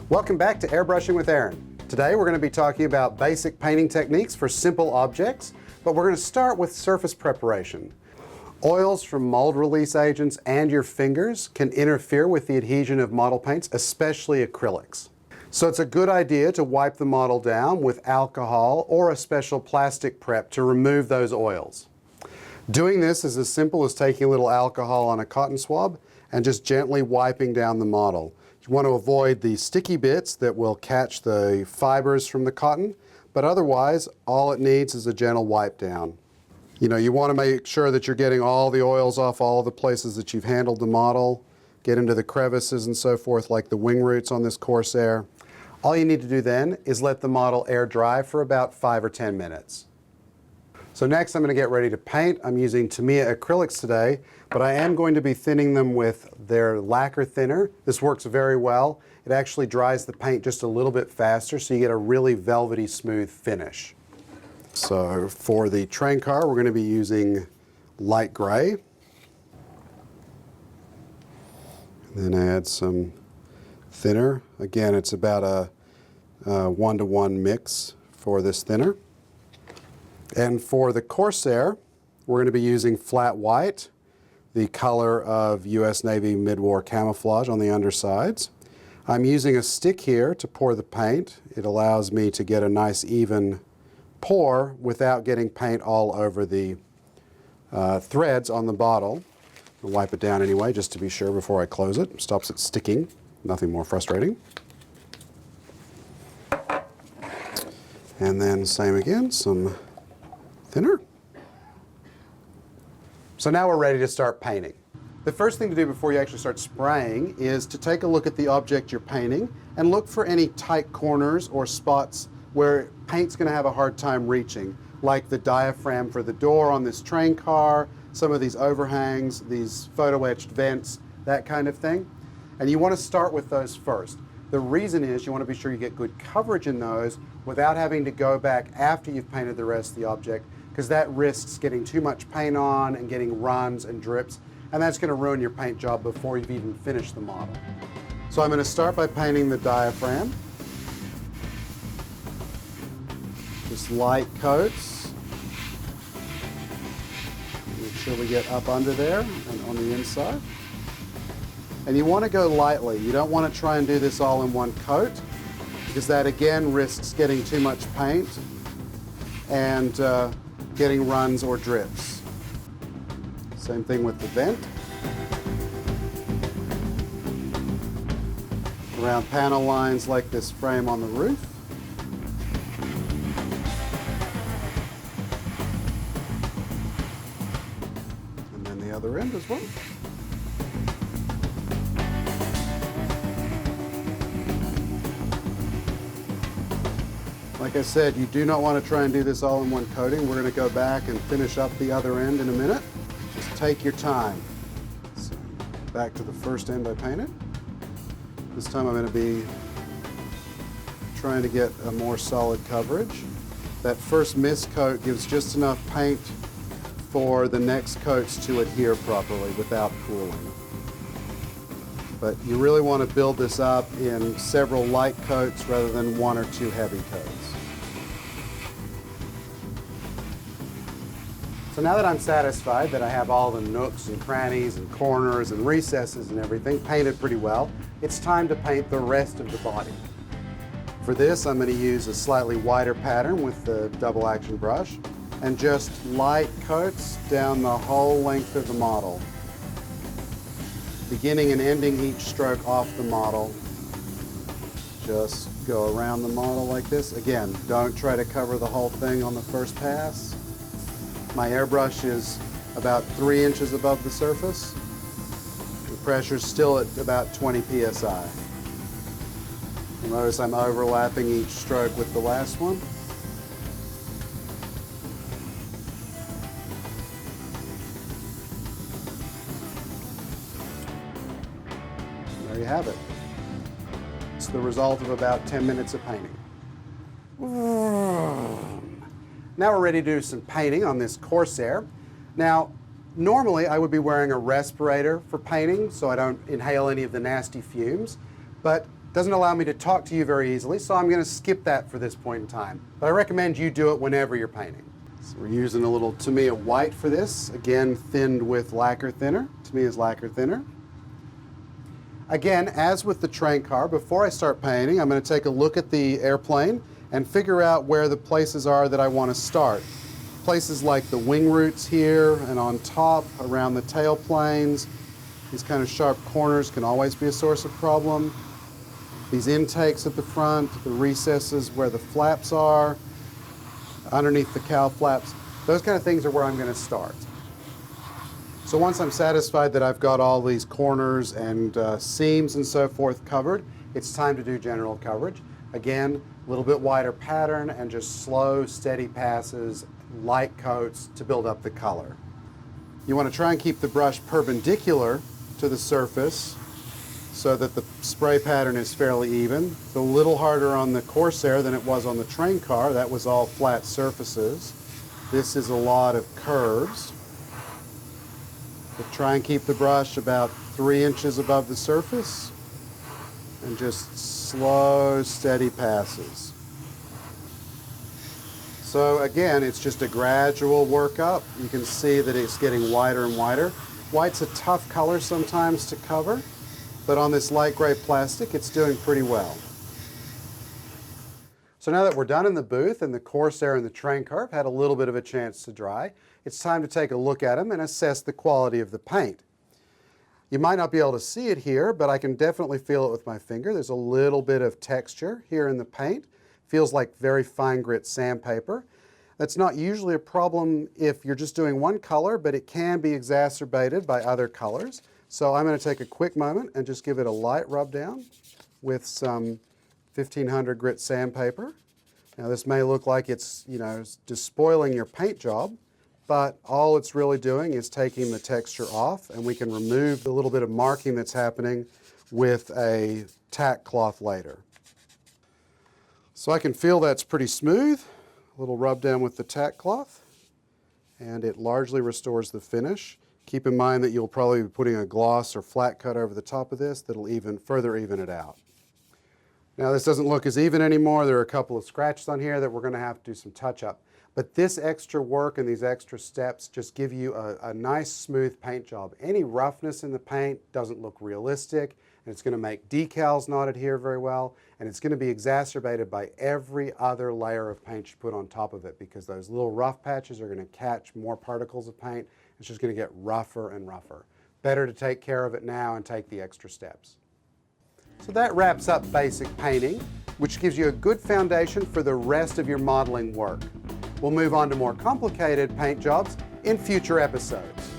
Welcome back to Airbrushing with Aaron. Today we're going to be talking about basic painting techniques for simple objects, but we're going to start with surface preparation. Oils from mold release agents and your fingers can interfere with the adhesion of model paints, especially acrylics. So it's a good idea to wipe the model down with alcohol or a special plastic prep to remove those oils. Doing this is as simple as taking a little alcohol on a cotton swab and just gently wiping down the model. You want to avoid the sticky bits that will catch the fibers from the cotton, but otherwise all it needs is a gentle wipe down. You want to make sure that you're getting all the oils off all the places that you've handled the model, get into the crevices and so forth like the wing roots on this Corsair. All you need to do then is let the model air dry for about 5 or 10 minutes. So next I'm going to get ready to paint. I'm using Tamiya acrylics today, but I am going to be thinning them with their lacquer thinner. This works very well. It actually dries the paint just a little bit faster, so you get a really velvety smooth finish. So for the train car, we're going to be using light gray. And then add some thinner. Again, it's about a 1-to-1 mix for this thinner. And for the Corsair, we're going to be using flat white, the color of US Navy mid-war camouflage on the undersides. I'm using a stick here to pour the paint. It allows me to get a nice even pour without getting paint all over the threads on the bottle. I'll wipe it down anyway just to be sure before I close it. Stops it sticking. Nothing more frustrating. And then same again, some thinner. So now we're ready to start painting. The first thing to do before you actually start spraying is to take a look at the object you're painting and look for any tight corners or spots where paint's going to have a hard time reaching, like the diaphragm for the door on this train car, some of these overhangs, these photo etched vents, that kind of thing. And you want to start with those first. The reason is you want to be sure you get good coverage in those without having to go back after you've painted the rest of the object, because that risks getting too much paint on and getting runs and drips, and that's going to ruin your paint job before you've even finished the model. So I'm going to start by painting the diaphragm. Just light coats. Make sure we get up under there and on the inside. And you want to go lightly. You don't want to try and do this all in one coat, because that again risks getting too much paint and getting runs or drips. Same thing with the vent. Around panel lines like this frame on the roof. And then the other end as well. Like I said, you do not want to try and do this all in one coating. We're going to go back and finish up the other end in a minute. Just take your time. So back to the first end I painted. This time I'm going to be trying to get a more solid coverage. That first mist coat gives just enough paint for the next coats to adhere properly without pooling. But you really want to build this up in several light coats rather than 1 or 2 heavy coats. So now that I'm satisfied that I have all the nooks and crannies and corners and recesses and everything painted pretty well, it's time to paint the rest of the body. For this, I'm going to use a slightly wider pattern with the double action brush and just light coats down the whole length of the model, beginning and ending each stroke off the model. Just go around the model like this. Again, don't try to cover the whole thing on the first pass. My airbrush is about 3 inches above the surface. The pressure's still at about 20 psi. You'll notice I'm overlapping each stroke with the last one. There you have it. It's the result of about 10 minutes of painting. Now we're ready to do some painting on this Corsair. Now, normally I would be wearing a respirator for painting so I don't inhale any of the nasty fumes, but Doesn't allow me to talk to you very easily, so I'm going to skip that for this point in time. But I recommend you do it whenever you're painting. So we're using a little Tamiya white for this, again thinned with lacquer thinner. Tamiya's lacquer thinner. Again, as with the train car, before I start painting, I'm going to take a look at the airplane and figure out where the places are that I want to start. Places like the wing roots here and on top, around the tail planes. These kind of sharp corners can always be a source of problem. These intakes at the front, the recesses where the flaps are, underneath the cowl flaps, those kind of things are where I'm going to start. So once I'm satisfied that I've got all these corners and seams and so forth covered, it's time to do general coverage. Again, a little bit wider pattern and just slow, steady passes, light coats to build up the color. You want to try and keep the brush perpendicular to the surface so that the spray pattern is fairly even. It's a little harder on the Corsair than it was on the train car. That was all flat surfaces. This is a lot of curves. But try and keep the brush about 3 inches above the surface and just slow, steady passes. So again, it's just a gradual work up. You can see that it's getting wider and wider. White's a tough color sometimes to cover, but on this light gray plastic, it's doing pretty well. So now that we're done in the booth and the Corsair and the train car have had a little bit of a chance to dry, it's time to take a look at them and assess the quality of the paint. You might not be able to see it here, but I can definitely feel it with my finger. There's a little bit of texture here in the paint. Feels like very fine grit sandpaper. That's not usually a problem if you're just doing one color, but it can be exacerbated by other colors. So I'm going to take a quick moment and just give it a light rub down with some 1500 grit sandpaper. Now this may look like it's, just spoiling your paint job, but all it's really doing is taking the texture off, and we can remove the little bit of marking that's happening with a tack cloth later. So I can feel that's pretty smooth. A little rub down with the tack cloth, and it largely restores the finish. Keep in mind that you'll probably be putting a gloss or flat cut over the top of this that'll further even it out. Now this doesn't look as even anymore. There are a couple of scratches on here that we're going to have to do some touch up. But this extra work and these extra steps just give you a nice smooth paint job. Any roughness in the paint doesn't look realistic, and it's going to make decals not adhere very well, and it's going to be exacerbated by every other layer of paint you put on top of it, because those little rough patches are going to catch more particles of paint. It's just going to get rougher and rougher. Better to take care of it now and take the extra steps. So that wraps up basic painting, which gives you a good foundation for the rest of your modeling work. We'll move on to more complicated paint jobs in future episodes.